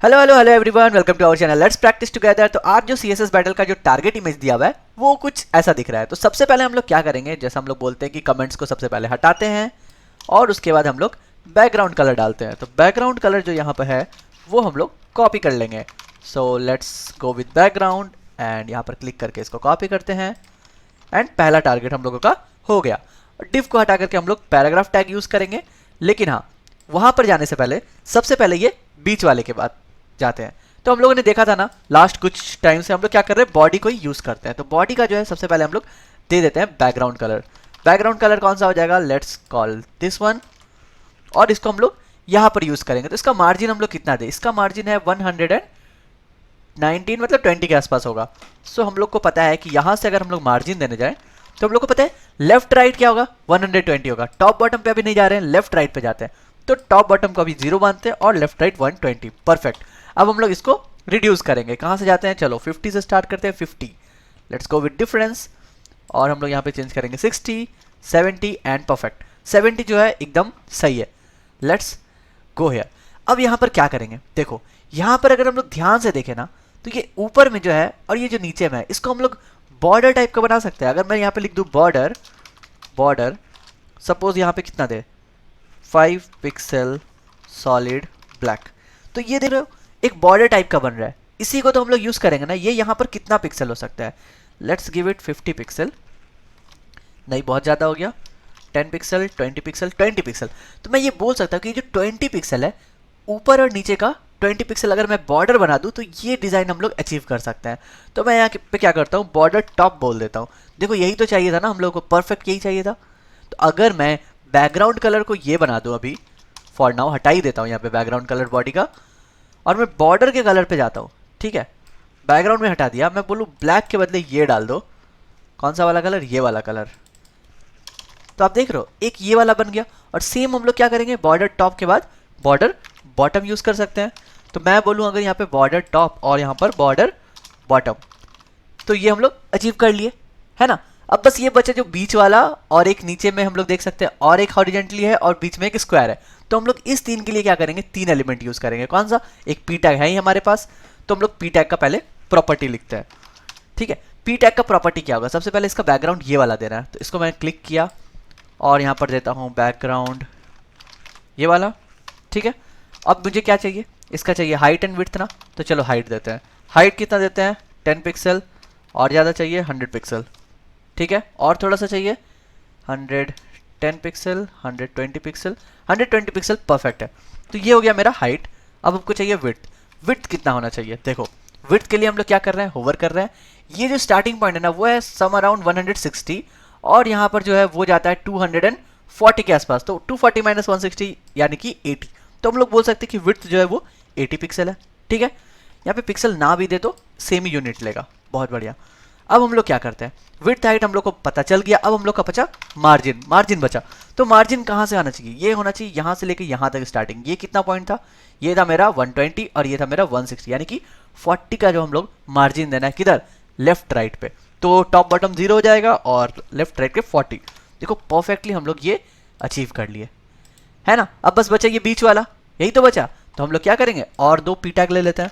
Hello hello hello everyone, welcome to our channel let's practice together. तो आज जो CSS battle का जो टारगेट इमेज दिया हुआ है वो कुछ ऐसा दिख रहा है। तो सबसे पहले हम लोग क्या करेंगे, जैसे हम लोग बोलते हैं कि कमेंट्स को सबसे पहले हटाते हैं और उसके बाद हम लोग बैकग्राउंड कलर डालते हैं। तो बैकग्राउंड कलर जो यहाँ पर है वो हम लोग कॉपी कर लेंगे। So let's go with background and यहाँ पर क्लिक करके इसको कॉपी करते हैं एंड पहला टारगेट हम लोगों का हो गया। डिव को हटा करके हम लोग पैराग्राफ टैग यूज करेंगे, लेकिन हाँ वहां पर जाने से पहले सबसे पहले ये बीच वाले के बाद जाते हैं। तो हम लोगों ने देखा था ना लास्ट कुछ टाइम से हम लोग क्या कर रहे हैं, बॉडी को ही यूज करते हैं। तो बॉडी का जो है सबसे पहले हम लोग दे देते हैं बैकग्राउंड कलर। बैकग्राउंड कलर कौन सा हो जाएगा, लेट्स कॉल दिस वन, और इसको हम लोग यहाँ पर यूज करेंगे। तो इसका मार्जिन हम लोग कितना दे, इसका मार्जिन है 119 मतलब 20 के आसपास होगा। सो हम लोग को पता है कि यहाँ से अगर हम लोग मार्जिन देने जाए तो हम लोग को पता है लेफ्ट राइट क्या होगा, 120 होगा। टॉप बॉटम पे अभी नहीं जा रहे हैं, लेफ्ट राइट पे जाते हैं। तो टॉप बॉटम को अभी 0 मानते हैं और लेफ्ट राइट 120, परफेक्ट। अब हम लोग इसको रिड्यूस करेंगे, कहाँ से जाते हैं, चलो 50 से स्टार्ट करते हैं। 50, लेट्स गो विद डिफरेंस, और हम लोग यहाँ पे चेंज करेंगे 60, 70 एंड परफेक्ट। 70 जो है एकदम सही है। Let's go here. अब यहाँ पर क्या करेंगे, देखो यहाँ पर अगर हम लोग ध्यान से देखें ना तो ये ऊपर में जो है और ये जो नीचे में है इसको हम लोग बॉर्डर टाइप का बना सकते हैं। अगर मैं यहाँ पे लिख दूँ बॉर्डर, बॉर्डर सपोज यहाँ पे कितना दे, 5 पिक्सल सॉलिड ब्लैक, तो ये देख रहे हो एक बॉर्डर टाइप का बन रहा है। इसी को तो हम लोग यूज करेंगे ना। ये यहाँ पर कितना पिक्सल हो सकता है, लेट्स गिव इट 50 पिक्सल, नहीं बहुत ज़्यादा हो गया, 10 पिक्सल, 20 पिक्सल, 20 पिक्सल। तो मैं ये बोल सकता हूँ कि जो 20 पिक्सल है ऊपर और नीचे का 20 पिक्सल अगर मैं बॉर्डर बना दूँ तो ये डिज़ाइन हम लोग अचीव कर सकते हैं। तो मैं यहाँ पे क्या करता हूँ, बॉर्डर टॉप बोल देता हूँ। देखो यही तो चाहिए था ना हम लोग को, परफेक्ट यही चाहिए था। तो अगर मैं बैकग्राउंड कलर को ये बना दूँ, अभी फॉर नाउ हटा ही देता हूँ यहाँ पे बैकग्राउंड कलर बॉडी का, और मैं बॉर्डर के कलर पे जाता हूँ, ठीक है। बैकग्राउंड में हटा दिया, मैं बोलूँ ब्लैक के बदले ये डाल दो, कौन सा वाला कलर, ये वाला कलर। तो आप देख रहे हो एक ये वाला बन गया। और सेम हम लोग क्या करेंगे, बॉर्डर टॉप के बाद बॉर्डर बॉटम यूज कर सकते हैं। तो मैं बोलूँ अगर यहाँ पे बॉर्डर टॉप और यहाँ पर बॉर्डर बॉटम, तो ये हम लोग अचीव कर लिए, है ना। अब बस ये बचा जो बीच वाला, और एक नीचे में हम लोग देख सकते हैं और एक हॉरिजेंटली है और बीच में एक स्क्वायर है। तो हम लोग इस तीन के लिए क्या करेंगे, 3 एलिमेंट यूज करेंगे। कौन सा, एक पी टैग है ही हमारे पास, तो हम लोग पी टैग का पहले प्रॉपर्टी लिखते हैं, ठीक है। पी टैग का प्रॉपर्टी क्या होगा, सबसे पहले इसका बैकग्राउंड ये वाला देना है। तो इसको मैंने क्लिक किया और यहाँ पर देता हूँ बैकग्राउंड ये वाला, ठीक है। अब मुझे क्या चाहिए, इसका चाहिए हाइट एंड विड्थ ना, तो चलो हाइट देते हैं। हाइट कितना देते हैं, 10 पिक्सल, और ज़्यादा चाहिए 100 पिक्सल, ठीक है। और थोड़ा सा चाहिए 110 पिक्सल, 120 पिक्सल, 120 पिक्सल, परफेक्ट है। तो ये हो गया मेरा हाइट। अब हमको चाहिए विड्थ। विड्थ कितना होना चाहिए, देखो विड्थ के लिए हम लोग क्या कर रहे हैं, होवर कर रहे हैं। ये जो स्टार्टिंग पॉइंट है ना वो है सम अराउंड 160, और यहाँ पर जो है वो जाता है 240 के आसपास। तो 240 माइनस 160 यानी कि 80। तो हम लोग बोल सकते हैं कि विड्थ जो है वो 80 पिक्सल है, ठीक है। यहाँ पे पिक्सल ना भी दे तो सेम ही यूनिट लेगा, बहुत बढ़िया। अब हम लोग क्या करते हैं, विड्थ हाइट हम लोग को पता चल गया। अब हम लोग का बचा मार्जिन, मार्जिन बचा। तो मार्जिन कहाँ से आना चाहिए, ये होना चाहिए यहाँ से लेके यहाँ तक स्टार्टिंग। ये कितना पॉइंट था, ये था मेरा 120 और ये था मेरा 160, यानी कि 40 का जो हम लोग मार्जिन देना है किधर, लेफ्ट राइट पे। तो टॉप बॉटम 0 हो जाएगा और लेफ्ट राइट के 40। देखो परफेक्टली हम लोग ये अचीव कर लिए, है ना। अब बस बचा ये बीच वाला, यही तो बचा। तो हम लोग क्या करेंगे, और 2 पी टैग ले लेते हैं।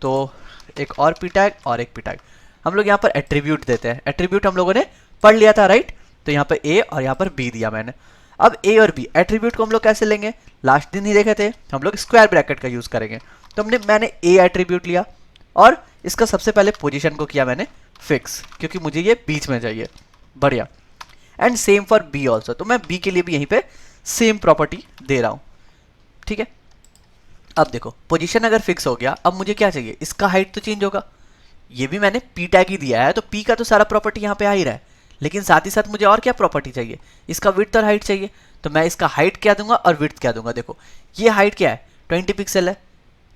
तो एक और पी टैग और एक पी टैग, हम लोग यहाँ पर एट्रीब्यूट देते हैं। एट्रीब्यूट हम लोगों ने पढ़ लिया था, राइट। तो यहाँ पर ए और यहाँ पर बी दिया मैंने। अब ए और बी एट्रीब्यूट को हम लोग कैसे लेंगे, लास्ट दिन ही देखे थे, हम लोग स्क्वायर ब्रैकेट का यूज करेंगे। तो मैंने ए एट्रीब्यूट लिया और इसका सबसे पहले पोजीशन को किया मैंने फिक्स, क्योंकि मुझे ये बीच में चाहिए, बढ़िया। And same for B also, तो मैं बी के लिए भी यहीं पे सेम प्रॉपर्टी दे रहा हूँ, ठीक है। अब देखो पोजीशन अगर फिक्स हो गया, अब मुझे क्या चाहिए, इसका हाइट तो चेंज होगा। ये भी मैंने पी टैग ही दिया है, तो पी का तो सारा प्रॉपर्टी यहाँ पे आ ही रहा है, लेकिन साथ ही साथ मुझे और क्या प्रॉपर्टी चाहिए, इसका विड्थ और हाइट चाहिए। तो मैं इसका हाइट क्या दूंगा और विड्थ क्या दूंगा। देखो ये हाइट क्या है, 20 पिक्सल है।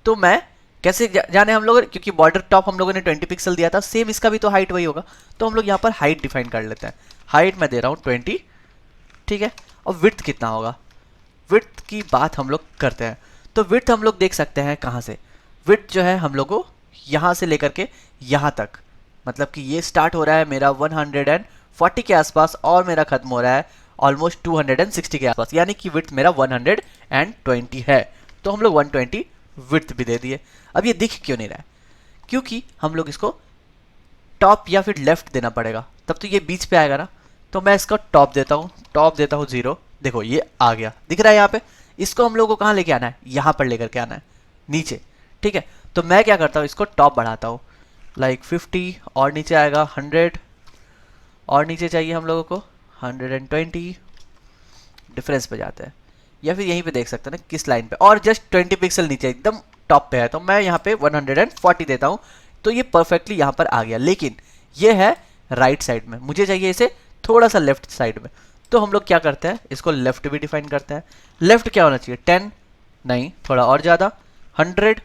तो मैं कैसे जाने हम लोग, क्योंकि बॉर्डर टॉप हम लोगों ने 20 पिक्सल दिया था, सेम इसका भी तो हाइट वही होगा। तो हम लोग यहाँ पर हाइट डिफाइन कर लेते हैं। हाइट मैं दे रहा हूँ 20, ठीक है। और विड्थ कितना होगा, विड्थ की बात हम लोग करते हैं। तो विड्थ हम लोग देख सकते हैं कहाँ से, विड्थ जो है हम लोग को यहाँ से लेकर के यहाँ तक, मतलब कि ये स्टार्ट हो रहा है मेरा 140 के आसपास और मेरा खत्म हो रहा है ऑलमोस्ट 260 के आसपास, यानी कि विड्थ मेरा 120 है। तो हम लोग 120 विड्थ भी दे दिए। अब ये दिख क्यों नहीं रहा है? क्योंकि हम लोग इसको टॉप या फिर लेफ्ट देना पड़ेगा, तब तो ये बीच पे आएगा ना। तो मैं इसका टॉप देता हूँ, टॉप देता हूँ 0। देखो ये आ गया, दिख रहा है यहाँ पे। इसको हम लोग को कहाँ लेके आना है? यहाँ पर लेकर के आना है, नीचे। ठीक है, तो मैं क्या करता हूँ, इसको टॉप बढ़ाता हूँ, लाइक 50, और नीचे आएगा 100, और नीचे चाहिए हम लोगों को 120। डिफरेंस पे जाते हैं, या फिर यहीं पे देख सकते हैं ना किस लाइन पे, और जस्ट 20 पिक्सल नीचे एकदम टॉप पे है, तो मैं यहाँ पे 140 देता हूँ। तो ये परफेक्टली यहाँ पर आ गया। लेकिन ये है राइट साइड में, मुझे चाहिए इसे थोड़ा सा लेफ्ट साइड में। तो हम लोग क्या करते हैं, इसको लेफ्ट भी डिफाइन करते हैं। लेफ्ट क्या होना चाहिए? 10 नहीं, थोड़ा और ज़्यादा, 100।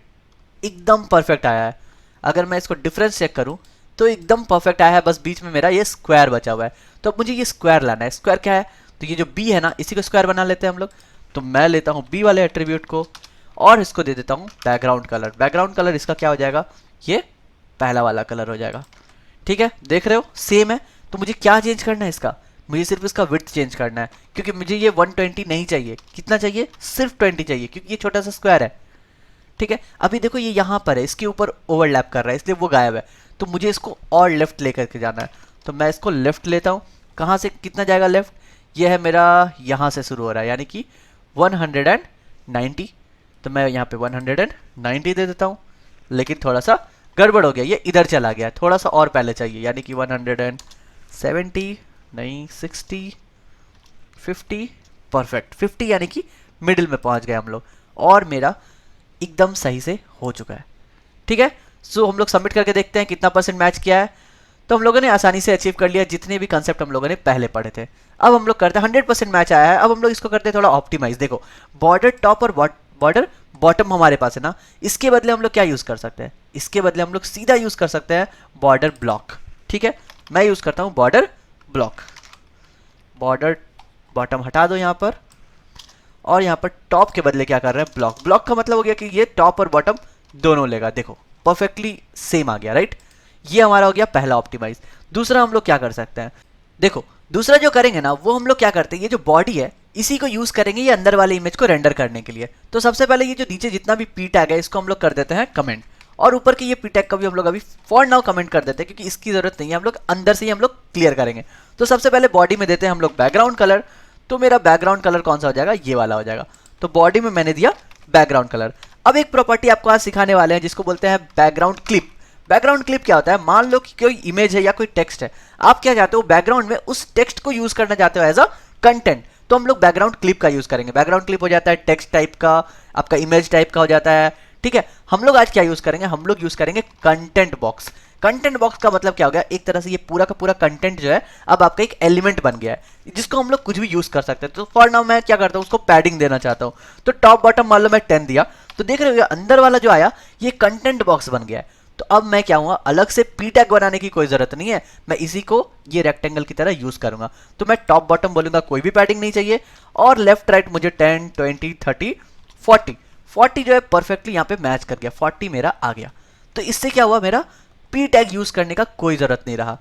एकदम परफेक्ट आया है। अगर मैं इसको डिफरेंस चेक करूँ तो एकदम परफेक्ट आया है, बस बीच में मेरा ये स्क्वायर बचा हुआ है। तो अब मुझे ये स्क्वायर लाना है। स्क्वायर क्या है? तो ये जो बी है ना, इसी को स्क्वायर बना लेते हैं हम लोग। तो मैं लेता हूँ बी वाले एट्रीब्यूट को और इसको दे देता हूँ बैकग्राउंड कलर। बैकग्राउंड कलर इसका क्या हो जाएगा? ये पहला वाला कलर हो जाएगा। ठीक है, देख रहे हो सेम है। तो मुझे क्या चेंज करना है इसका? मुझे सिर्फ इसका विड्थ चेंज करना है, क्योंकि मुझे ये 120 नहीं चाहिए। कितना चाहिए? सिर्फ 20 चाहिए, क्योंकि ये छोटा सा स्क्वायर है। ठीक है, अभी देखो ये यहाँ पर है, इसके ऊपर ओवरलैप कर रहा है, इसलिए वो गायब है। तो मुझे इसको और लेफ्ट लेकर के जाना है। तो मैं इसको लेफ्ट लेता हूँ। कहाँ से कितना जाएगा लेफ्ट? ये है मेरा, यहाँ से शुरू हो रहा है, यानी कि 190। तो मैं यहाँ पे 190 दे देता हूँ। लेकिन थोड़ा सा गड़बड़ हो गया, ये इधर चला गया, थोड़ा सा और पहले चाहिए, यानी कि 170 नहीं, 60, 50। परफेक्ट, 50 यानी कि मिडिल में पहुंच गए हम लोग, और मेरा एकदम सही से हो चुका है। ठीक है, सो हम लोग सबमिट करके देखते हैं कितना परसेंट मैच किया है। तो हम लोगों ने आसानी से अचीव कर लिया जितने भी कंसेप्ट हम लोगों ने पहले पढ़े थे। अब हम लोग करते हैं 100% मैच आया है। अब हम लोग इसको करते हैं थोड़ा ऑप्टिमाइज। देखो, बॉर्डर टॉप और बॉर्डर बॉटम हमारे पास है ना, इसके बदले हम लोग क्या यूज कर सकते हैं? इसके बदले हम लोग सीधा यूज कर सकते हैं बॉर्डर ब्लॉक। ठीक है, मैं यूज करता हूं बॉर्डर ब्लॉक। बॉर्डर बॉटम हटा दो यहाँ पर, और यहाँ पर टॉप के बदले क्या कर रहे हैं? ब्लॉक। ब्लॉक का मतलब हो गया कि ये टॉप और बॉटम दोनों लेगा। देखो परफेक्टली सेम आ गया, राइट? ये हमारा हो गया पहला ऑप्टिमाइज। दूसरा हम लोग क्या कर सकते हैं? देखो, दूसरा जो करेंगे ना, वो हम लोग क्या करते हैं, ये जो बॉडी है इसी को यूज करेंगे ये अंदर वाले इमेज को रेंडर करने के लिए। तो सबसे पहले ये जो नीचे जितना भी पी टैग है इसको हम लोग कर देते हैं कमेंट, और ऊपर के ये पी टैग का भी हम लोग अभी फॉर नाउ कमेंट कर देते हैं, क्योंकि इसकी जरूरत नहीं है, हम लोग अंदर से ही हम लोग क्लियर करेंगे। तो सबसे पहले बॉडी में देते हैं हम लोग बैकग्राउंड कलर। तो मेरा बैकग्राउंड कलर कौन सा हो जाएगा? ये वाला हो जाएगा। तो बॉडी में मैंने दिया बैकग्राउंड कलर। अब एक प्रॉपर्टी आपको आज सिखाने वाले हैं जिसको बोलते हैं बैकग्राउंड क्लिप। बैकग्राउंड क्लिप क्या होता है? मान लो कि कोई इमेज है या कोई टेक्स्ट है, आप क्या चाहते हो? बैकग्राउंड में उस टेक्स्ट को यूज करना चाहते हो एज अ कंटेंट, तो हम लोग बैकग्राउंड क्लिप का यूज करेंगे। बैकग्राउंड क्लिप हो जाता है टेक्स्ट टाइप का, आपका इमेज टाइप का हो जाता है। ठीक है, हम लोग आज क्या यूज करेंगे? हम लोग यूज करेंगे कंटेंट बॉक्स। कंटेंट बॉक्स का मतलब क्या हो गया? एक तरह से ये पूरा का पूरा कंटेंट जो है अब आपका एक एलिमेंट बन गया है जिसको हम लोग कुछ भी यूज कर सकते हैं। तो फॉर नाउ मैं क्या करता हूँ, उसको पैडिंग देना चाहता हूँ। तो टॉप बॉटम मान लो मैं 10 दिया, तो देख रहे हो अंदर वाला जो आया ये कंटेंट बॉक्स बन गया है। तो अब मैं क्या हूँ, अलग से पी टैग बनाने की कोई जरूरत नहीं है, मैं इसी को ये रेक्टेंगल की तरह यूज करूंगा। तो मैं टॉप बॉटम बोलूंगा, कोई भी पैडिंग नहीं चाहिए, और लेफ्ट राइट मुझे 10, 20, 30, 40 जो है परफेक्टली यहाँ पे मैच कर गया, 40 मेरा आ गया। तो इससे क्या हुआ, मेरा पी टैग यूज करने का कोई जरूरत नहीं रहा।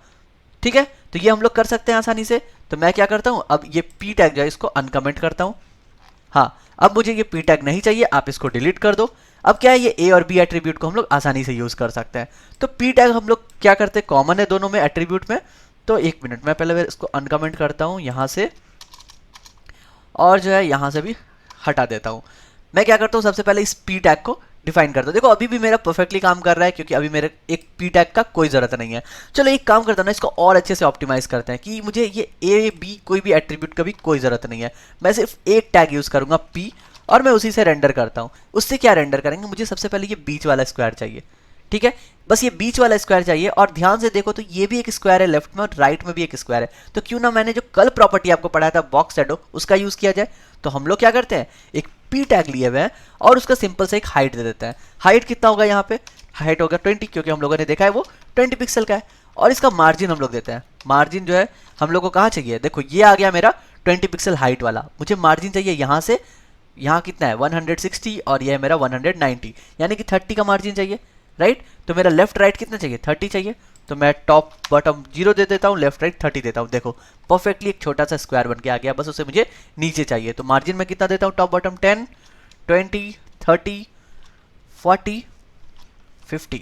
ठीक है, तो ये हम लोग कर सकते हैं आसानी से। तो मैं क्या करता हूँ, अब ये पी टैग जो है इसको अनकमेंट करता हूँ। हाँ, अब मुझे ये पी टैग नहीं चाहिए, आप इसको डिलीट कर दो। अब क्या है, ये ए और बी एट्रीब्यूट को हम लोग आसानी से यूज कर सकते हैं। तो पी टैग हम लोग क्या करते हैं, कॉमन है दोनों में एट्रीब्यूट में। तो एक मिनट, मैं पहले इसको अनकमेंट करता हूँ यहाँ से, और जो है यहाँ से भी हटा देता हूँ। मैं क्या करता हूँ, सबसे पहले इस पी टैग को डिफाइन करता हूँ। देखो अभी भी मेरा परफेक्टली काम कर रहा है, क्योंकि अभी मेरे एक पी टैग का कोई जरूरत नहीं है। चलो एक काम करता हूँ ना, इसको और अच्छे से ऑप्टिमाइज करते हैं कि मुझे ये ए बी कोई भी एट्रीब्यूट का भी कोई जरूरत नहीं है। मैं सिर्फ एक टैग यूज करूंगा पी, और मैं उसी से रेंडर करता हूँ। उससे क्या रेंडर करेंगे, मुझे सबसे पहले ये बीच वाला स्क्वायर चाहिए। ठीक है, बस ये बीच वाला स्क्वायर चाहिए, और ध्यान से देखो तो ये भी एक स्क्वायर है लेफ्ट में, और राइट में भी एक स्क्वायर है। तो क्यों ना मैंने जो कल प्रॉपर्टी आपको पढ़ाया था बॉक्स शैडो, उसका यूज किया जाए। तो हम लोग क्या करते हैं, एक पी टैग लिए हुए हैं और उसका सिंपल से एक हाइट दे देते हैं। हाइट कितना होगा, यहाँ पे हाइट होगा 20, क्योंकि हम लोगों ने देखा है वो 20 पिक्सल का है। और इसका मार्जिन हम लोग देते हैं। मार्जिन जो है हम लोग को कहाँ चाहिए, देखो ये आ गया मेरा 20 पिक्सल हाइट वाला। मुझे मार्जिन चाहिए यहाँ से, यहाँ कितना है 160, और ये है मेरा 190, यानी कि 30 का मार्जिन चाहिए, राइट? तो मेरा लेफ्ट राइट कितना चाहिए, 30 चाहिए। तो मैं टॉप बॉटम 0 दे देता हूँ, लेफ्ट राइट 30 देता हूँ। देखो परफेक्टली एक छोटा सा स्क्वायर बन के आ गया, बस उसे मुझे नीचे चाहिए। तो मार्जिन में कितना देता हूँ, टॉप बॉटम 10, 20, 30, 40 50,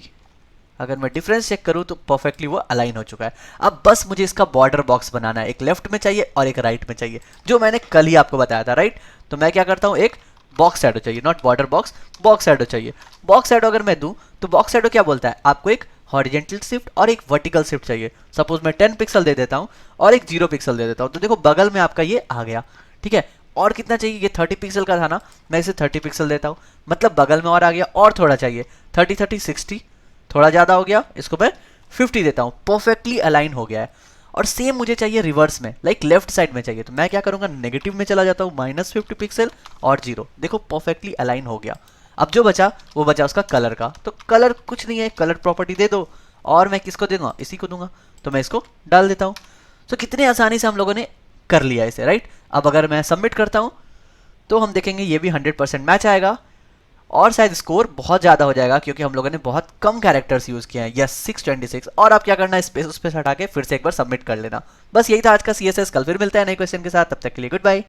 अगर मैं डिफरेंस चेक करूं तो परफेक्टली वो अलाइन हो चुका है। अब बस मुझे इसका बॉर्डर बॉक्स बनाना है, एक लेफ्ट में चाहिए और एक राइट में चाहिए, जो मैंने कल ही आपको बताया था, राइट। तो मैं क्या करता हूं, एक बॉक्स शैडो चाहिए, not border box, box shadow चाहिए। बॉक्स शैडो अगर मैं दूं तो बॉक्स शैडो क्या बोलता है, आपको एक हॉरिजेंटल शिफ्ट और एक वर्टिकल शिफ्ट चाहिए। सपोज मैं 10 पिक्सल दे देता हूं और एक 0 पिक्सल दे देता हूं, तो देखो बगल में आपका ये आ गया, ठीक है। और कितना चाहिए, ये 30 पिक्सल का था ना, मैं इसे 30 पिक्सल देता हूं, मतलब बगल में और आ गया, और थोड़ा चाहिए, 30 30 60, थोड़ा ज़्यादा हो गया, इसको मैं 50 देता हूँ, परफेक्टली अलाइन हो गया है। और सेम मुझे चाहिए रिवर्स में, लाइक लेफ्ट साइड में चाहिए, तो मैं क्या करूँगा, नेगेटिव में चला जाता हूँ, -50 पिक्सल और 0, देखो परफेक्टली अलाइन हो गया। अब जो बचा वो बचा उसका कलर का, तो कलर कुछ नहीं है, कलर प्रॉपर्टी दे दो, और मैं किसको दूंगा, इसी को दूंगा, तो मैं इसको डाल देता हूँ। तो कितने आसानी से हम लोगों ने कर लिया इसे, राइट। अब अगर मैं सबमिट करता हूँ तो हम देखेंगे ये भी 100% मैच आएगा, और शायद स्कोर बहुत ज़्यादा हो जाएगा क्योंकि हम लोगों ने बहुत कम कैरेक्टर्स यूज़ किए हैं, यस 626। और आप क्या करना है, स्पेस उस पे हटा के फिर से एक बार सबमिट कर लेना। बस यही था आज का CSS, कल फिर मिलता है नए क्वेश्चन के साथ, तब तक के लिए गुड बाय।